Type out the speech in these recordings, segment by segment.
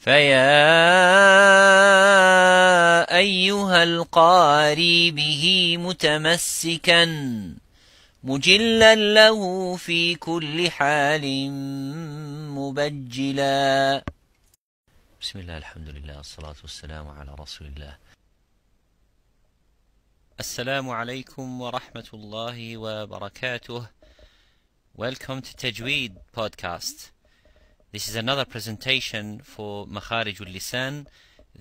فيا أيها القاري به متمسكا مجلا له في كل حال مبجلا. بسم الله، الحمد لله، الصلاة والسلام على رسول الله. السلام عليكم ورحمة الله وبركاته. Welcome to Tajweed podcast. This is another presentation for Makharij al-Lisan,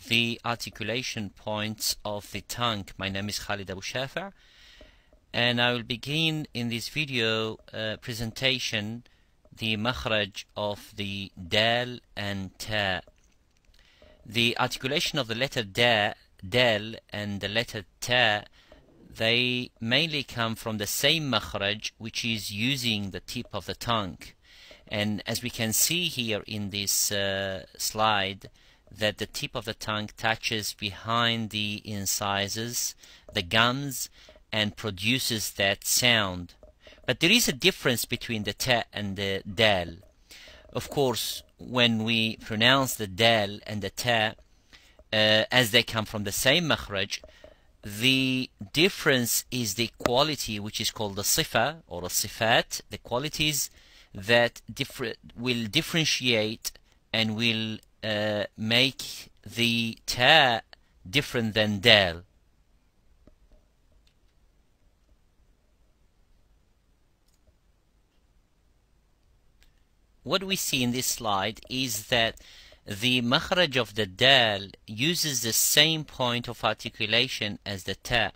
the articulation points of the tongue. My name is Khalid Abu Shafa, and I will begin in this video presentation the makhraj of the dal and ta. The articulation of the letter dal and the letter ta, they mainly come from the same makhraj, which is using the tip of the tongue. And as we can see here in this slide, that the tip of the tongue touches behind the incisors, the gums, and produces that sound. But there is a difference between the ta and the dal. Of course, when we pronounce the dal and the ta, as they come from the same makhraj, the difference is the quality, which is called the sifa or the sifat, the qualities that will differentiate and will make the ta different than dal. What we see in this slide is that the makhraj of the dal uses the same point of articulation as the ta.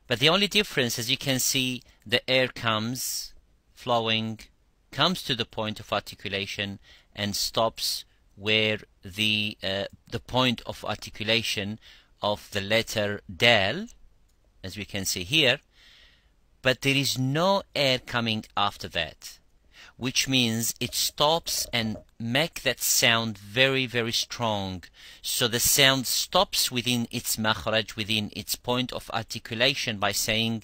But the only difference, as you can see, the air comes flowing, comes to the point of articulation and stops where the point of articulation of the letter dal, as we can see here, but there is no air coming after that, which means it stops and make that sound very, very strong. So the sound stops within its makhraj, within its point of articulation, by saying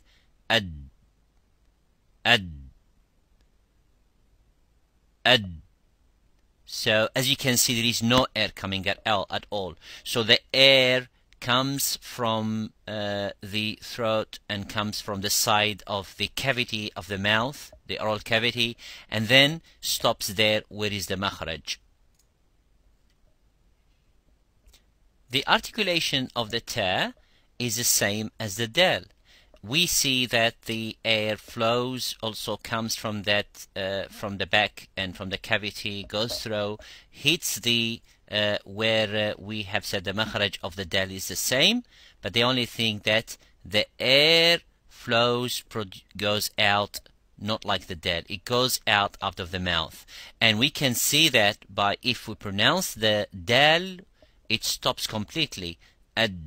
ad, ad, ad. So as you can see, there is no air coming at all. So the air comes from the throat and comes from the side of the cavity of the mouth, the oral cavity, and then stops there where is the makhraj. The articulation of the ta is the same as the dal. We see that the air flows, also comes from that from the back and from the cavity, goes through, hits the where we have said the makhraj of the dal is the same, but the only thing that the air flows, goes out, not like the dal. It goes out of the mouth. And we can see that by, if we pronounce the dal, it stops completely. Ad,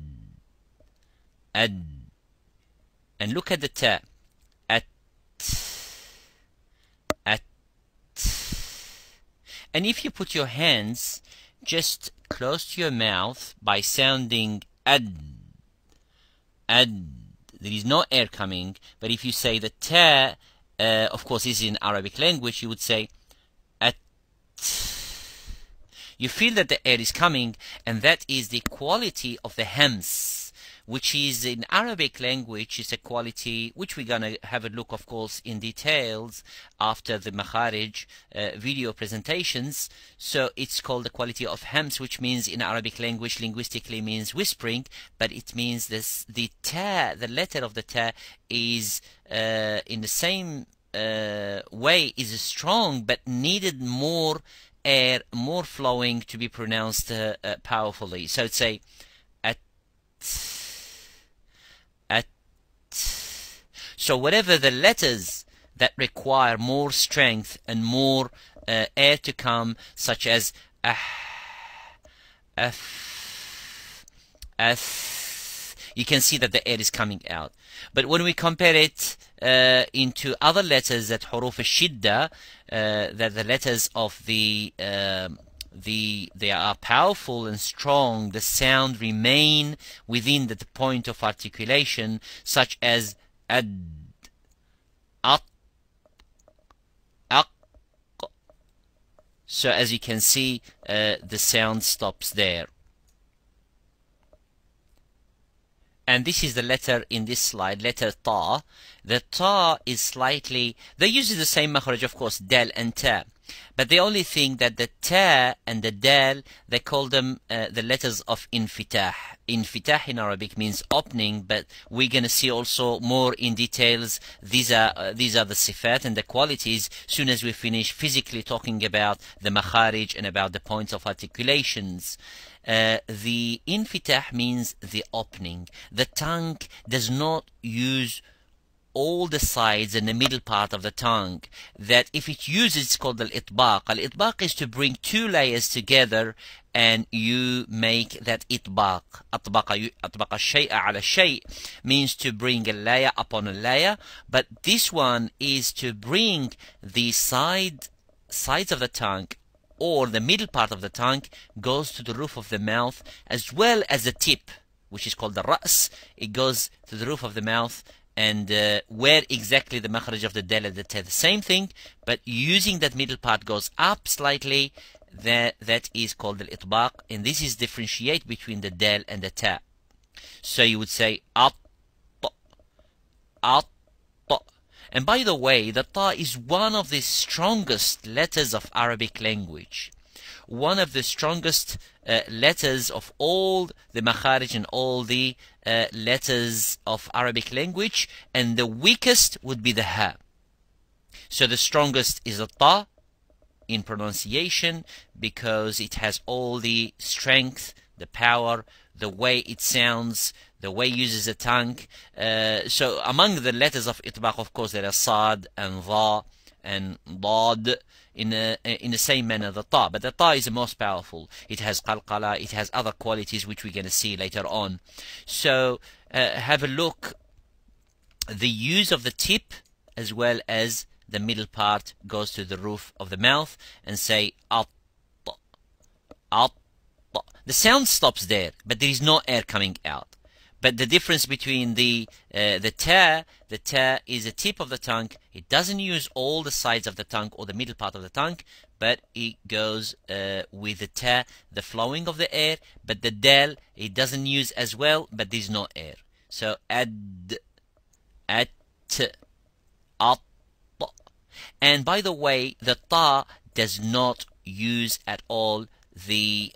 ad. And look at the ta. At, at. And if you put your hands just close to your mouth by sounding ad, ad, there is no air coming. But if you say the ta, of course this is in Arabic language, you would say at. You feel that the air is coming, and that is the quality of the hams, which is in Arabic language is a quality which we're gonna have a look, of course, in details after the makharij video presentations. So it's called the quality of hams, which means in Arabic language linguistically means whispering, but it means this, the ta, the letter of the ta, is in the same way is strong but needed more air, more flowing to be pronounced powerfully. So it's say at, at. So whatever the letters that require more strength and more air to come, such as you can see that the air is coming out. But when we compare it into other letters, that huruf al-shidda, that the letters of they are powerful and strong, the sound remain within the point of articulation, such as ad, at, aq. So as you can see, the sound stops there. And this is the letter in this slide, letter ta. The ta is slightly, they use the same makhraj, of course, dal and ta. But the only thing that the ta and the dal, they call them the letters of infitah. Infitah in Arabic means opening, but we're going to see also more in details. These are the sifat and the qualities soon as we finish physically talking about the makharij and about the points of articulations. The infitah means the opening. The tongue does not use all the sides and the middle part of the tongue. That if it uses, it's called al-itbaq. Al-itbaq is to bring two layers together and you make that itbaq. Atbaqa shay'a ala shay means to bring a layer upon a layer, but this one is to bring the sides of the tongue, or the middle part of the tongue goes to the roof of the mouth, as well as the tip, which is called the ra's. It goes to the roof of the mouth, and where exactly the makhraj of the dal and the ta, the same thing, but using that middle part goes up slightly. That is called the itbaq, and this is differentiate between the dal and the ta. So you would say at, at. And by the way, the ta is one of the strongest letters of Arabic language. One of the strongest letters of all the makharij and all the letters of Arabic language, and the weakest would be the ha. So the strongest is the ta in pronunciation because it has all the strength, the power, the way it sounds, the way it uses the tongue. So among the letters of itbaq, of course, there are sad and dha and dad in the same manner the ta, but the ta is the most powerful. It has qalqala, it has other qualities which we're going to see later on. So have a look, the use of the tip as well as the middle part goes to the roof of the mouth, and say at, at. The sound stops there, but there is no air coming out. But the difference between the ta is the tip of the tongue. It doesn't use all the sides of the tongue or the middle part of the tongue, but it goes with the ta, the flowing of the air. But the dal, it doesn't use as well, but there's no air. So ad, at, at. And by the way, the ta does not use at all the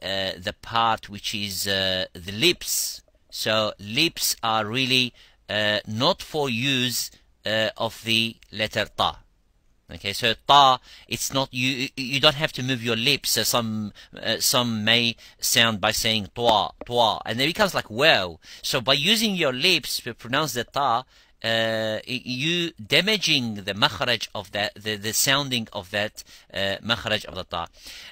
part which is the lips. So lips are really not for use of the letter ta. Okay, so ta, it's not, you don't have to move your lips. So some may sound by saying twa, twa, and it becomes like wow. So by using your lips to pronounce the ta, you damaging the makhraj of that, the sounding of that makhraj of the ta.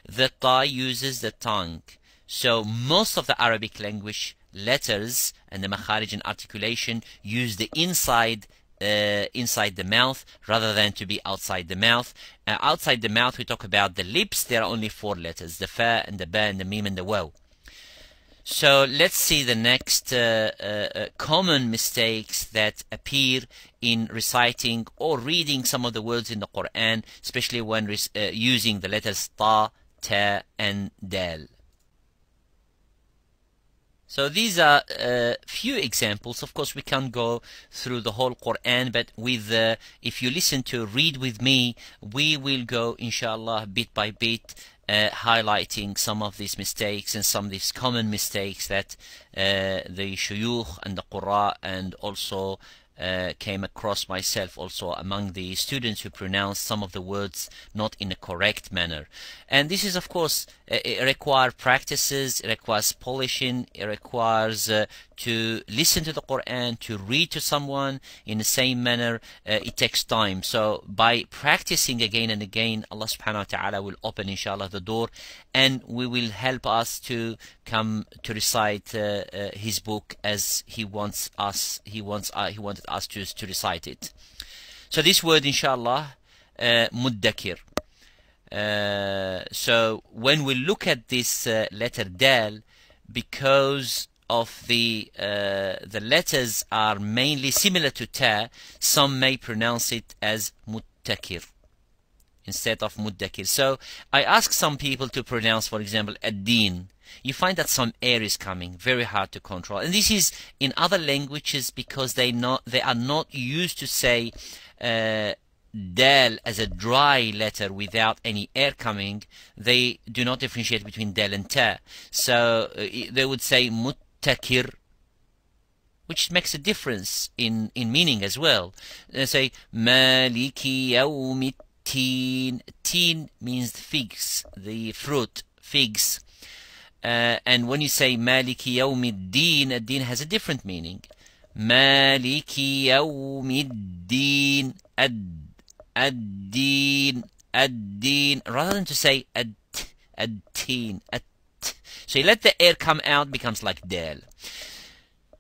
The ta uses the tongue. So most of the Arabic language letters and the makharij and articulation use the inside the mouth rather than to be outside the mouth. Outside the mouth, we talk about the lips. There are only 4 letters: the fa and the ba and the mim and the waw. So let's see the next common mistakes that appear in reciting or reading some of the words in the Quran, especially when using the letters ta, ta, and dal. So these are a few examples. Of course, we can't go through the whole Quran, but with if you listen to read with me, we will go, inshallah, bit by bit, highlighting some of these mistakes and some of these common mistakes that the shuyukh and the qurra and also came across myself also among the students who pronounce some of the words not in a correct manner. And this is, of course, it requires practices, it requires polishing, it requires to listen to the Quran, to read to someone in the same manner. It takes time. So by practicing again and again, Allah subhanahu wa ta'ala will open, inshallah, the door, and we will help us to come to recite his book as he wants us. He wanted us to recite it. So this word, inshallah, muddakir. So when we look at this letter dal, because of the letters are mainly similar to ta, some may pronounce it as muttakir. instead of muddakir. So I ask some people to pronounce, for example, ad-din. You find that some air is coming, very hard to control. And this is in other languages because they are not used to say dal as a dry letter without any air coming. They do not differentiate between dal and ta. So they would say muttakir, which makes a difference in meaning as well. They say maliki yawmittin. Tin means figs, the fruit, figs. And when you say maliki yawmiddin, ad-din has a different meaning. Maliki yawmiddin, ad-din, ad-din, rather than to say ad-tin, so you let the air come out, becomes like dal.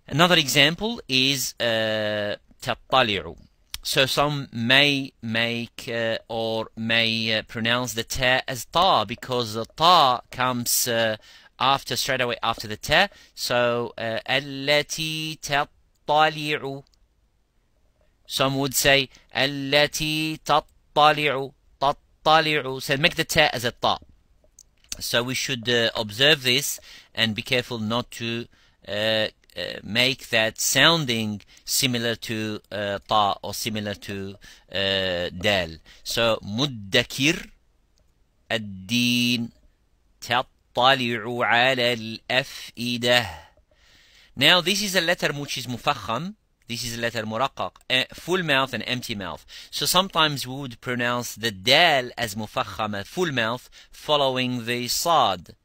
Another example is tattali'u. So some may make or may pronounce the ta as ta, because the ta comes straight away after the ta. So allati tattali'u. Some would say allati tattali'u, tattali'u. So make the ta as a ta. So we should observe this and be careful not to make that sounding similar to ta or similar to dal. So muddakir, ad-din, tattali'u ala al-af'idah. Now this is a letter which is mufakham. This is a letter muraqqaq, full mouth and empty mouth. So sometimes we would pronounce the dal as mufakham, full mouth, following the sad.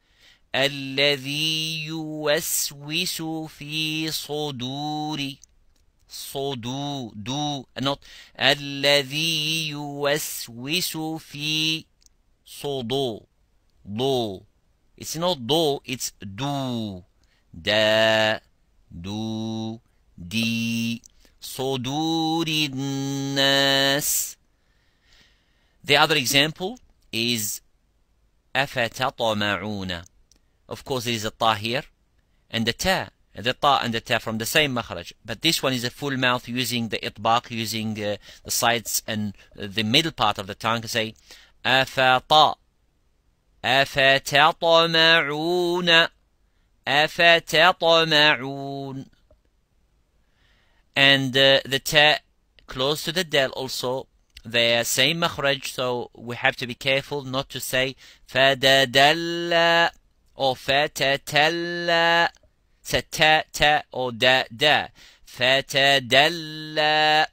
الذي يوسوس في صدور do not الذي يوسوس في صدور do. It's not do, it's do. Da, do, di, صدور الناس. The other example is أفتطمعون. Of course, there is a ta here, and the ta and the ta from the same makhraj. But this one is a full mouth using the itbaq, using the sides and the middle part of the tongue. Say, afata, afatatma'un, afatatma'un. And the ta close to the dal also, the same makhraj, so we have to be careful not to say fadadalla or fatatalla, ta or da, fatadalla.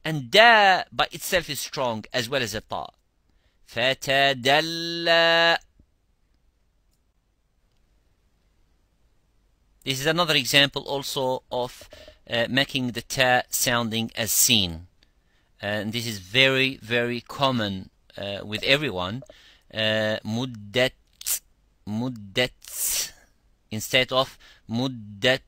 And da by itself is strong as well as a ta. Fatadalla. This is another example also of making the ta sounding as seen. And this is very, very common with everyone. Muddat instead of muddat.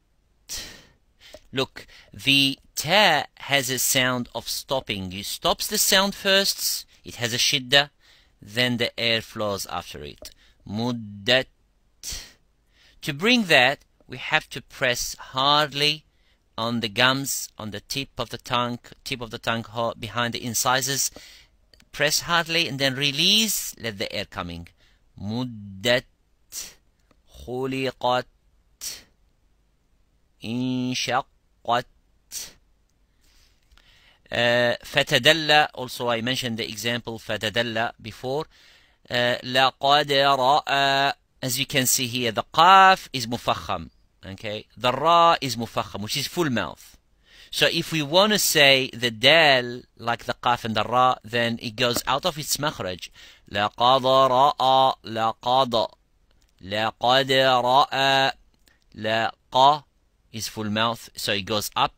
Look, the ta has a sound of stopping. You stops the sound first, it has a shidda, then the air flows after it. Muddat. To bring that, we have to press hardly on the gums, on the tip of the tongue behind the incisors. Press hardly and then release, let the air coming. Muddat, khuliqat, inshaqqat. Fatadalla, also I mentioned the example fatadalla before. Laqad ra'a. As you can see here, the qaf is mufakham. Okay, the ra is mufakham, which is full mouth. So if we want to say the dal like the qaf and the ra, then it goes out of its makhraj. لقد رأى, لقد, لقد رأى. لقى is full mouth, so it goes up,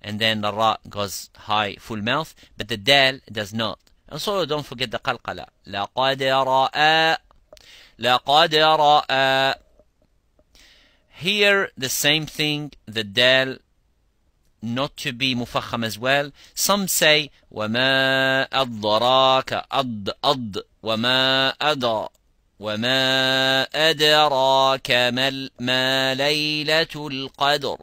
and then the ra goes high, full mouth, but the dal does not. Also, don't forget the qalqala. لقد رأى, لقد رأى. Here, the same thing, the dal not to be mufakham as well. Some say وَمَا أَضْرَاكَ أَضْ وَمَا أَدْرَى وَمَا أَدْرَاكَ مَا لَيْلَةُ الْقَدْرِ.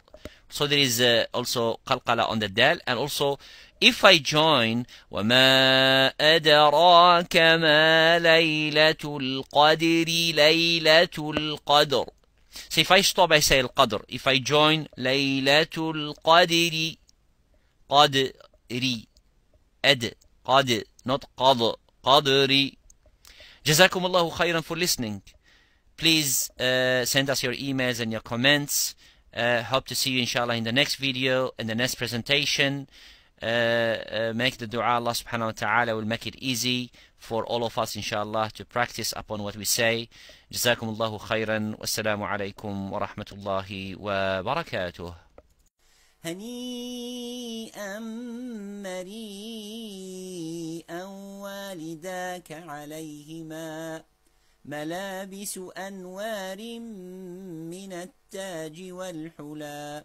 So there is also qalqala on the dal, and also if I join وَمَا أَدْرَاكَ مَا لَيْلَةُ الْقَدْرِ لَيْلَةُ الْقَدْرِ. So if I stop, I say القدر. If I join لَيْلَةُ الْقَدْرِ قَدْرِ قد, not قَضْ, قَدْرِ. جزاكم الله خيرا for listening. Please send us your emails and your comments. Hope to see you inshallah in the next video, in the next presentation. Make the dua. Allah subhanahu wa ta'ala will make it easy for all of us inshallah to practice upon what we say. جزاكم الله خيرا والسلام عليكم ورحمة الله وبركاته. هنيئا مريئا والداك عليهما ملابس أنوار من التاج والحلى.